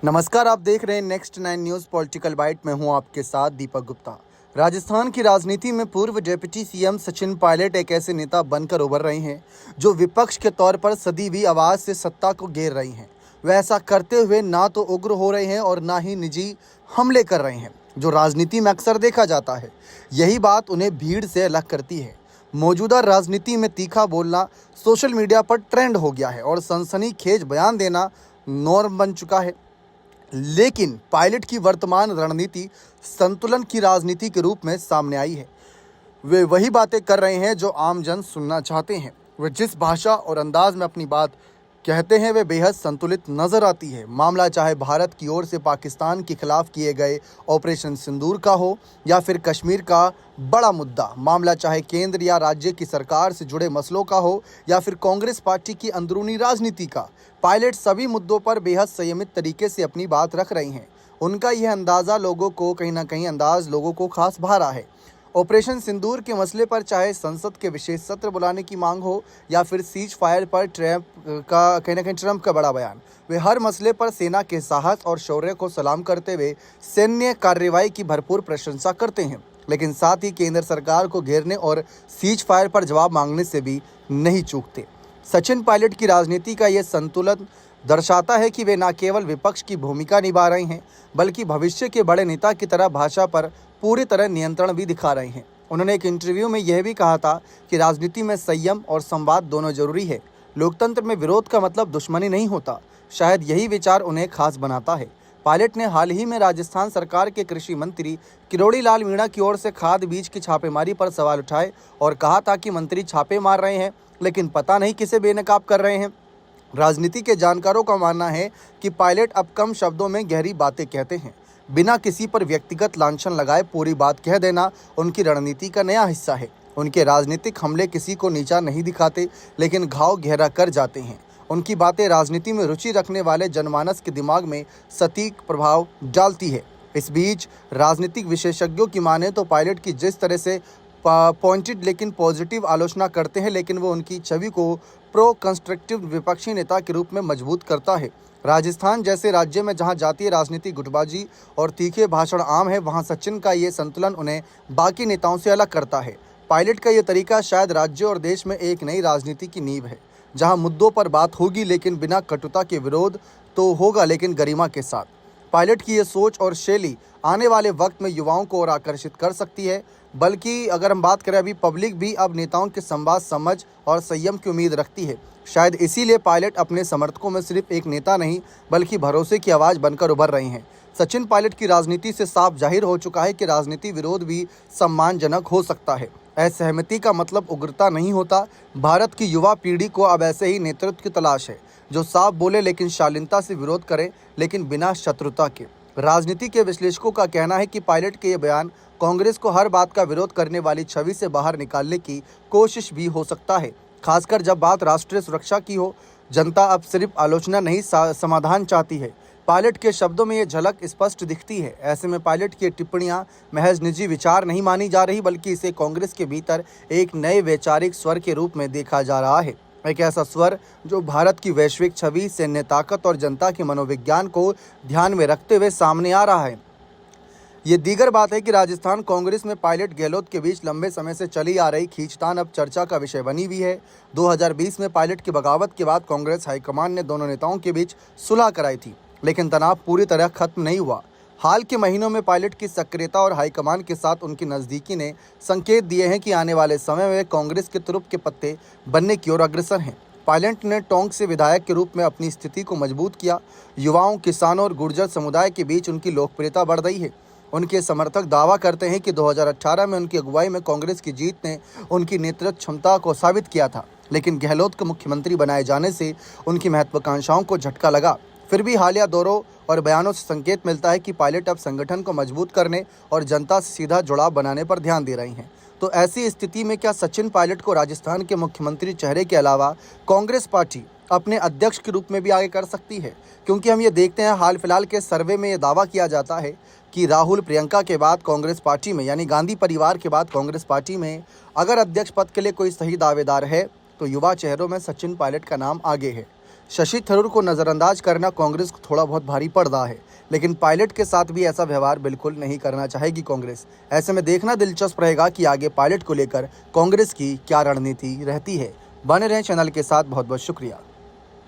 नमस्कार, आप देख रहे हैं नेक्स्ट 9 न्यूज़ पॉलिटिकल बाइट में हूं आपके साथ दीपक गुप्ता। राजस्थान की राजनीति में पूर्व डिप्टी सीएम सचिन पायलट एक ऐसे नेता बनकर उभर रहे हैं जो विपक्ष के तौर पर सदी हुई आवाज़ से सत्ता को घेर रही हैं। वह ऐसा करते हुए ना तो उग्र हो रहे हैं और ना ही निजी हमले कर रहे हैं, जो राजनीति में अक्सर देखा जाता है। यही बात उन्हें भीड़ से अलग करती है। मौजूदा राजनीति में तीखा बोलना सोशल मीडिया पर ट्रेंड हो गया है और सनसनीखेज बयान देना नॉर्म बन चुका है। लेकिन पायलट की वर्तमान रणनीति संतुलन की राजनीति के रूप में सामने आई है। वे वही बातें कर रहे हैं जो आम जन सुनना चाहते हैं। वे जिस भाषा और अंदाज में अपनी बात कहते हैं वे बेहद संतुलित नजर आती है। मामला चाहे भारत की ओर से पाकिस्तान के खिलाफ किए गए ऑपरेशन सिंदूर का हो या फिर कश्मीर का बड़ा मुद्दा, मामला चाहे केंद्र या राज्य की सरकार से जुड़े मसलों का हो या फिर कांग्रेस पार्टी की अंदरूनी राजनीति का, पायलट सभी मुद्दों पर बेहद संयमित तरीके से अपनी बात रख रही हैं। उनका यह अंदाज़ा लोगों को कहीं ना कहीं लोगों को खास भा रहा है। ऑपरेशन सिंदूर के मसले पर चाहे संसद के विशेष सत्र बुलाने की मांग हो या फिर सीज फायर पर ट्रंप का बड़ा बयान, वे हर मसले पर सेना के साहस और शौर्य को सलाम करते हुए सैन्य कार्रवाई की भरपूर प्रशंसा करते हैं, लेकिन साथ ही केंद्र सरकार को घेरने और सीज फायर पर जवाब मांगने से भी नहीं चूकते। सचिन पायलट की राजनीति का ये संतुलन दर्शाता है कि वे न केवल विपक्ष की भूमिका निभा रहे हैं बल्कि भविष्य के बड़े नेता की तरह भाषा पर पूरी तरह नियंत्रण भी दिखा रहे हैं। उन्होंने एक इंटरव्यू में यह भी कहा था कि राजनीति में संयम और संवाद दोनों जरूरी है। लोकतंत्र में विरोध का मतलब दुश्मनी नहीं होता। शायद यही विचार उन्हें खास बनाता है। पायलट ने हाल ही में राजस्थान सरकार के कृषि मंत्री किरोड़ी लाल मीणा की ओर से खाद बीज की छापेमारी पर सवाल उठाए और कहा था कि मंत्री छापे मार रहे हैं लेकिन पता नहीं किसे बेनकाब कर रहे हैं। राजनीति के जानकारों का मानना है कि पायलट अब कम शब्दों में गहरी बातें कहते हैं। बिना किसी पर व्यक्तिगत लांछन लगाए पूरी बात कह देना उनकी रणनीति का नया हिस्सा है। उनके राजनीतिक हमले किसी को नीचा नहीं दिखाते लेकिन घाव गहरा कर जाते हैं। उनकी बातें राजनीति में रुचि रखने वाले जनमानस के दिमाग में सटीक प्रभाव डालती है। इस बीच राजनीतिक विशेषज्ञों की माने तो पायलट की जिस तरह से पॉइंटेड लेकिन पॉजिटिव आलोचना करते हैं, लेकिन वो उनकी छवि को प्रो कंस्ट्रक्टिव विपक्षी नेता के रूप में मजबूत करता है। राजस्थान जैसे राज्य में जहां जातीय राजनीति, गुटबाजी और तीखे भाषण आम है, वहां सचिन का ये संतुलन उन्हें बाकी नेताओं से अलग करता है। पायलट का ये तरीका शायद राज्य और देश में एक नई राजनीति की नींव है, जहां मुद्दों पर बात होगी लेकिन बिना कटुता के, विरोध तो होगा लेकिन गरिमा के साथ। पायलट की ये सोच और शैली आने वाले वक्त में युवाओं को और आकर्षित कर सकती है। बल्कि अगर हम बात करें, अभी पब्लिक भी अब नेताओं के संवाद, समझ और संयम की उम्मीद रखती है। शायद इसीलिए पायलट अपने समर्थकों में सिर्फ एक नेता नहीं बल्कि भरोसे की आवाज़ बनकर उभर रहे हैं। सचिन पायलट की राजनीति से साफ जाहिर हो चुका है कि राजनीति विरोध भी सम्मानजनक हो सकता है। असहमति का मतलब उग्रता नहीं होता। भारत की युवा पीढ़ी को अब ऐसे ही नेतृत्व की तलाश है जो साफ बोले लेकिन शालीनता से विरोध करे, लेकिन बिना शत्रुता के। राजनीति के विश्लेषकों का कहना है कि पायलट के ये बयान कांग्रेस को हर बात का विरोध करने वाली छवि से बाहर निकालने की कोशिश भी हो सकता है, खासकर जब बात राष्ट्रीय सुरक्षा की हो। जनता अब सिर्फ आलोचना नहीं, समाधान चाहती है। पायलट के शब्दों में ये झलक स्पष्ट दिखती है। ऐसे में पायलट की टिप्पणियां महज निजी विचार नहीं मानी जा रही बल्कि इसे कांग्रेस के भीतर एक नए वैचारिक स्वर के रूप में देखा जा रहा है। एक ऐसा स्वर जो भारत की वैश्विक छवि, सैन्य ताकत और जनता के मनोविज्ञान को ध्यान में रखते हुए सामने आ रहा है। ये दीगर बात है कि राजस्थान कांग्रेस में पायलट गहलोत के बीच लंबे समय से चली आ रही खींचतान अब चर्चा का विषय बनी हुई है। 2020 में पायलट की बगावत के बाद कांग्रेस हाईकमान ने दोनों नेताओं के बीच सुलह कराई थी, लेकिन तनाव पूरी तरह खत्म नहीं हुआ। हाल के महीनों में पायलट की सक्रियता और हाईकमान के साथ उनकी नज़दीकी ने संकेत दिए हैं कि आने वाले समय में कांग्रेस के तुरुप के पत्ते बनने की ओर अग्रसर हैं। पायलट ने टोंक से विधायक के रूप में अपनी स्थिति को मजबूत किया। युवाओं, किसानों और गुर्जर समुदाय के बीच उनकी लोकप्रियता बढ़ रही है। उनके समर्थक दावा करते हैं कि 2018 में उनकी अगुवाई में कांग्रेस की जीत ने उनकी नेतृत्व क्षमता को साबित किया था, लेकिन गहलोत को मुख्यमंत्री बनाए जाने से उनकी महत्वाकांक्षाओं को झटका लगा। फिर भी हालिया दौरों और बयानों से संकेत मिलता है कि पायलट अब संगठन को मजबूत करने और जनता से सीधा जुड़ाव बनाने पर ध्यान दे रही हैं। तो ऐसी स्थिति में क्या सचिन पायलट को राजस्थान के मुख्यमंत्री चेहरे के अलावा कांग्रेस पार्टी अपने अध्यक्ष के रूप में भी आगे कर सकती है? क्योंकि हम ये देखते हैं, हाल फिलहाल के सर्वे में ये दावा किया जाता है कि राहुल, प्रियंका के बाद कांग्रेस पार्टी में, यानी गांधी परिवार के बाद कांग्रेस पार्टी में अगर अध्यक्ष पद के लिए कोई सही दावेदार है तो युवा चेहरों में सचिन पायलट का नाम आगे है। शशि थरूर को नज़रअंदाज करना कांग्रेस को थोड़ा बहुत भारी पड़ रहा है, लेकिन पायलट के साथ भी ऐसा व्यवहार बिल्कुल नहीं करना चाहेगी कांग्रेस। ऐसे में देखना दिलचस्प रहेगा कि आगे पायलट को लेकर कांग्रेस की क्या रणनीति रहती है। बने रहें चैनल के साथ। बहुत बहुत शुक्रिया।